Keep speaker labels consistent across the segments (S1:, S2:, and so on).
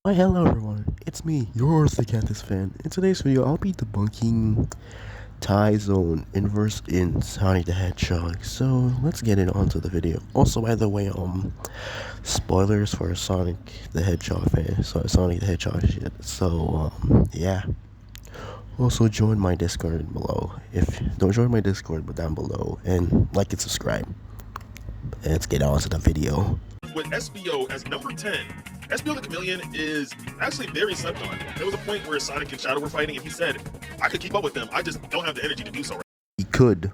S1: Hi, hello everyone, it's me, your Orthocanthus fan. In today's video, I'll be debunking tie zone inverse in Sonic the Hedgehog. So let's get it onto the video. Also, by the way, spoilers for Sonic the Hedgehog fan, so Sonic the Hedgehog shit. So yeah. Also join my Discord below. If don't join my Discord, but down below, and like and subscribe. Let's get on to the video.
S2: With Espio as number 10, Espio the Chameleon is actually very slept on. There was a point where Sonic and Shadow were fighting, and he said, I could keep up with them, I just don't have the energy to do so.
S1: He could.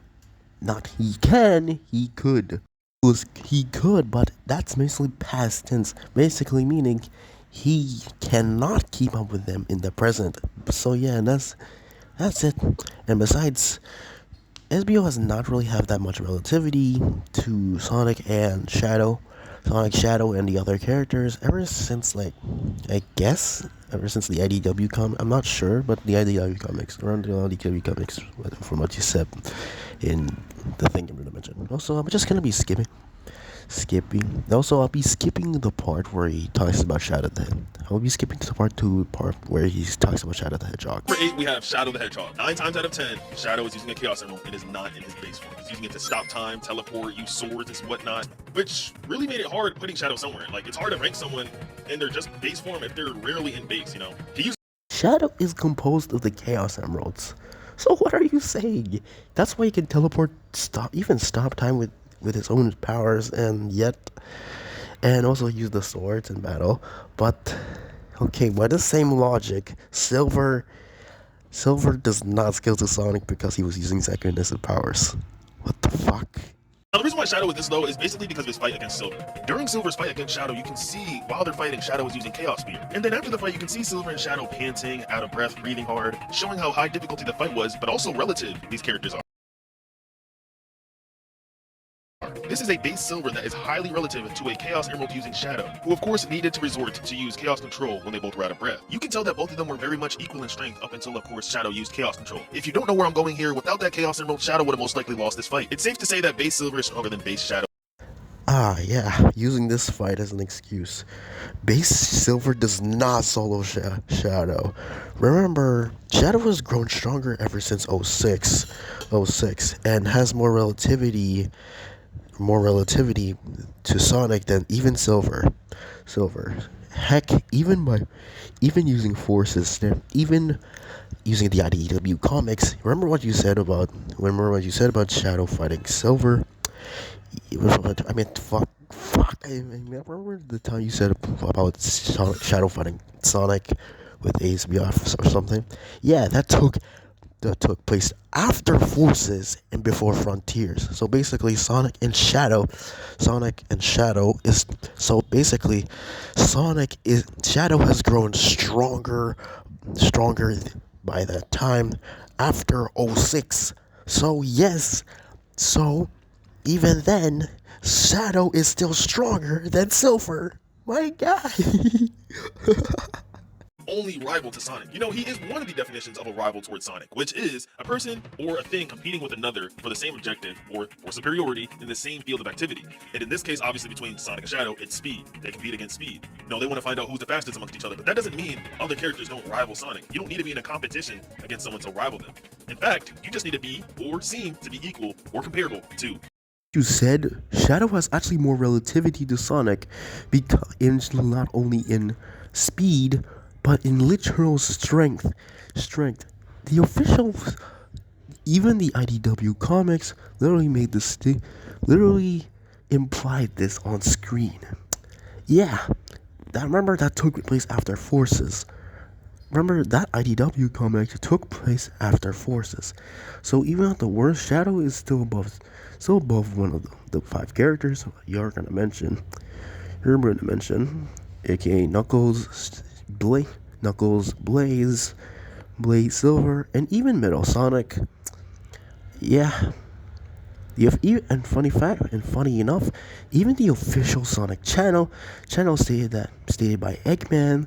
S1: Not he can, he could. He could, but that's basically past tense. Basically meaning he cannot keep up with them in the present. So yeah, that's it. And besides, SBO has not really have that much relativity to Sonic and Shadow. Sonic, Shadow, and the other characters ever since, like, I guess, ever since the IDW comic. I'm not sure, but the IDW comics, around the IDW comics, from what you said in the thing I'm going to mention. Also, I'm just going to be skipping. Also, I'll be skipping the part where he talks about Shadow the Hedgehog. I'll be skipping to the part where he talks about Shadow the Hedgehog.
S2: Number 8, we have Shadow the Hedgehog. 9 times out of 10, Shadow is using a Chaos Emerald and is not in his base form. He's using it to stop time, teleport, use swords and whatnot, which really made it hard putting Shadow somewhere. Like, it's hard to rank someone in their just base form if they're rarely in base, you know?
S1: Shadow is composed of the Chaos Emeralds. So what are you saying? That's why he can teleport, stop time with his own powers, and also use the swords in battle. But okay, by the same logic, Silver does not scale to Sonic because he was using secondary powers. What the fuck?
S2: Now, the reason why Shadow is this low is basically because of his fight against Silver. During Silver's fight against Shadow, you can see while they're fighting, Shadow is using Chaos Spear. And then after the fight, you can see Silver and Shadow panting, out of breath, breathing hard, showing how high difficulty the fight was, but also relative these characters are. This is a base Silver that is highly relative to a Chaos Emerald using Shadow, who of course needed to resort to use Chaos Control when they both were out of breath. You can tell that both of them were very much equal in strength up until of course Shadow used Chaos Control. If you don't know where I'm going here, without that Chaos Emerald, Shadow would have most likely lost this fight. It's safe to say that base Silver is stronger than base Shadow.
S1: Ah, yeah, using this fight as an excuse. Base Silver does not solo Shadow. Remember, Shadow has grown stronger ever since 06, and has more relativity to Sonic than even Silver. Heck, even using forces, even using the IDW comics. Remember what you said about Shadow fighting Silver? I mean, fuck. I remember the time you said about Shadow fighting Sonic with ASBF or something. Yeah, that took place after Forces and before Frontiers. So basically, Shadow Shadow has grown stronger by that time after 06. So yes, even then, Shadow is still stronger than Silver. My guy.
S2: Only rival to Sonic. You know, he is one of the definitions of a rival towards Sonic, which is a person or a thing competing with another for the same objective or for superiority in the same field of activity. And in this case, obviously between Sonic and Shadow, it's speed. They compete against speed. No, they want to find out who's the fastest amongst each other, but that doesn't mean other characters don't rival Sonic. You don't need to be in a competition against someone to rival them. In fact, you just need to be or seem to be equal or comparable to.
S1: You said Shadow has actually more relativity to Sonic because not only in speed but in literal strength. The officials, even the IDW comics, literally implied this on screen. Yeah, remember that took place after Forces. Remember that IDW comic took place after Forces. So even at the worst, Shadow is still above one of the 5 characters you're gonna mention, aka Knuckles, Blaze, Silver, and even Middle Sonic. Yeah. And funny enough, even the official Sonic channel stated by Eggman,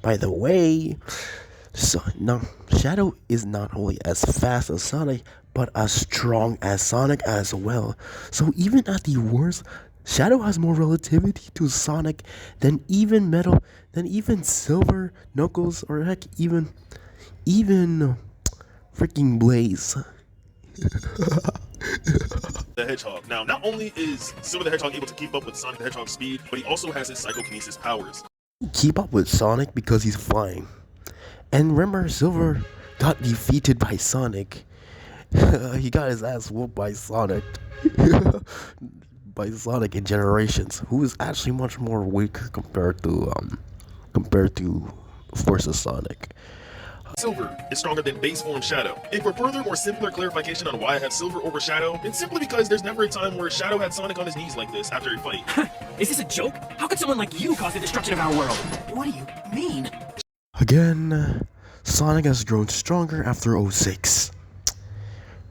S1: by the way, So now Shadow is not only as fast as Sonic, but as strong as Sonic as well. So even at the worst, Shadow has more relativity to Sonic than even Silver, Knuckles, or heck, even freaking Blaze.
S2: The Hedgehog. Now, not only is Silver the Hedgehog able to keep up with Sonic the Hedgehog's speed, but he also has his psychokinesis powers.
S1: Keep up with Sonic because he's flying. And remember, Silver got defeated by Sonic. He got his ass whooped by Sonic. By Sonic in Generations, who is actually much more weaker compared to Forces Sonic.
S2: Silver is stronger than base form Shadow. And for further, more simpler clarification on why I have Silver over Shadow, it's simply because there's never a time where Shadow had Sonic on his knees like this after a fight.
S3: Is this a joke? How could someone like you cause the destruction of our world? What do you mean?
S1: Again, Sonic has grown stronger after 06.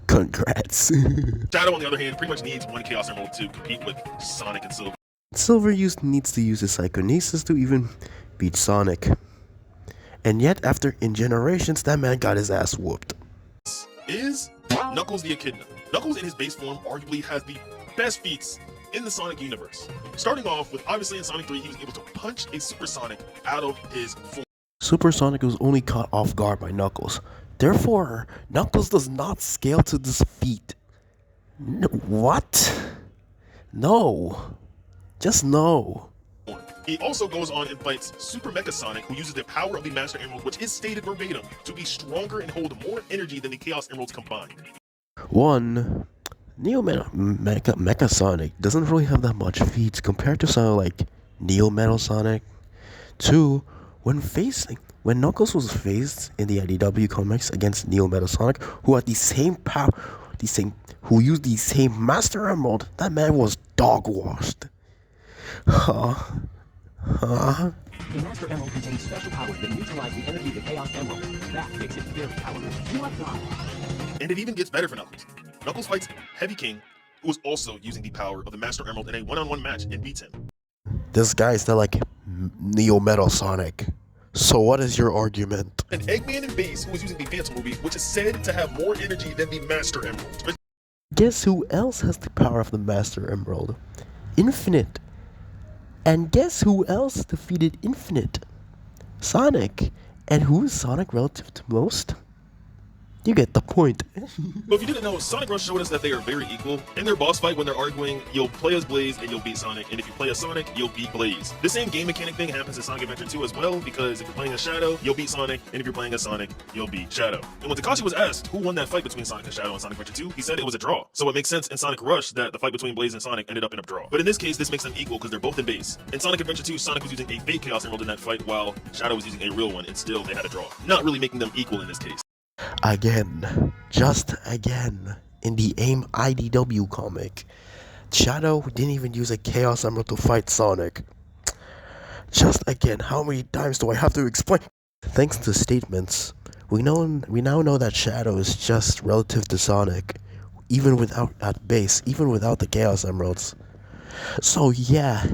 S1: Congrats.
S2: Shadow, on the other hand, pretty much needs one Chaos Emerald to compete with Sonic and Silver.
S1: Silver needs to use his psychokinesis to even beat Sonic. And yet, in Generations, that man got his ass whooped.
S2: Is Knuckles the Echidna. Knuckles in his base form arguably has the best feats in the Sonic universe. Starting off with, obviously in Sonic 3, he was able to punch a Super Sonic out of his form.
S1: Super Sonic was only caught off guard by Knuckles. Therefore, Knuckles does not scale to this feat. What? No. Just no.
S2: He also goes on and fights Super Mecha Sonic, who uses the power of the Master Emerald, which is stated verbatim to be stronger and hold more energy than the Chaos Emeralds combined.
S1: One, Mecha Sonic doesn't really have that much feats compared to something like Neo Metal Sonic. Two, when Knuckles was faced in the IDW comics against Neo Metal Sonic, who had the same power, who used the same Master Emerald, that man was dog washed.
S3: The Master Emerald contains special powers that neutralize the energy of the Chaos Emerald. That makes it very powerful. What not?
S2: And it even gets better for Knuckles. Knuckles fights Heavy King, who is also using the power of the Master Emerald in a one-on-one match and beats him.
S1: This guy is still like Neo Metal Sonic. So what is your argument?
S2: And Eggman in base, who is using the Phantom Ruby, which is said to have more energy than the Master Emerald.
S1: Guess who else has the power of the Master Emerald? Infinite. And guess who else defeated Infinite? Sonic. And who is Sonic relative to most? You get the point.
S2: But if you didn't know, Sonic Rush showed us that they are very equal. In their boss fight, when they're arguing, you'll play as Blaze and you'll beat Sonic, and if you play as Sonic, you'll beat Blaze. The same game mechanic thing happens in Sonic Adventure 2 as well, because if you're playing as Shadow, you'll beat Sonic, and if you're playing as Sonic, you'll beat Shadow. And when Takashi was asked who won that fight between Sonic and Shadow in Sonic Adventure 2, he said it was a draw. So it makes sense in Sonic Rush that the fight between Blaze and Sonic ended up in a draw. But in this case, this makes them equal because they're both in base. In Sonic Adventure 2, Sonic was using a fake Chaos Emerald in that fight, while Shadow was using a real one, and still they had a draw. Not really making them equal in this case.
S1: Again, just again, in the AIM IDW comic, Shadow didn't even use a Chaos Emerald to fight Sonic. Just again, how many times do I have to explain? Thanks to statements, we now know that Shadow is just relative to Sonic, even without the Chaos Emeralds. So yeah.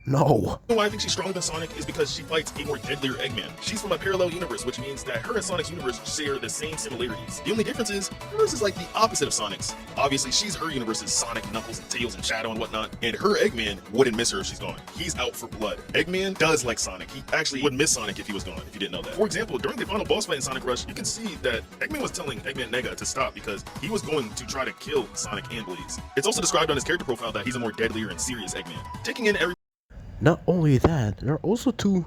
S1: No.
S2: Why I think she's stronger than Sonic is because she fights a more deadlier Eggman. She's from a parallel universe, which means that her and Sonic's universe share the same similarities. The only difference is, hers is like the opposite of Sonic's. Obviously, her universe is Sonic, Knuckles, and Tails, and Shadow, and whatnot, and her Eggman wouldn't miss her if she's gone. He's out for blood. Eggman does like Sonic. He actually would miss Sonic if he was gone, if you didn't know that. For example, during the final boss fight in Sonic Rush, you can see that Eggman was telling Eggman Nega to stop because he was going to try to kill Sonic and Blaze. It's also described on his character profile that he's a more deadlier and serious Eggman. Taking in every
S1: Not only that, there are also two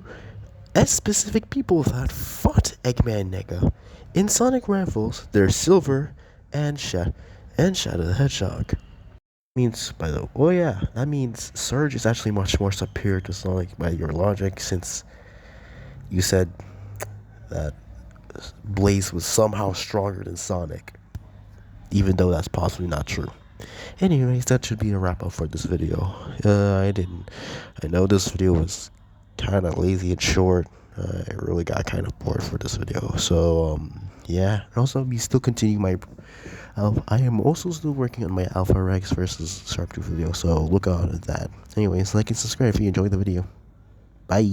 S1: specific people that fought Eggman Nega. In Sonic Rivals, there's Silver and Shadow the Hedgehog. That means Surge is actually much more superior to Sonic by your logic, since you said that Blaze was somehow stronger than Sonic, even though that's possibly not true. Anyways, that should be a wrap up for this video. I know this video was kind of lazy and short. I really got kind of bored for this video. So, yeah. And also, we still continue I am also still working on my Alpha Rex versus Sharptooth video. So, look out at that. Anyways, like and subscribe if you enjoyed the video. Bye.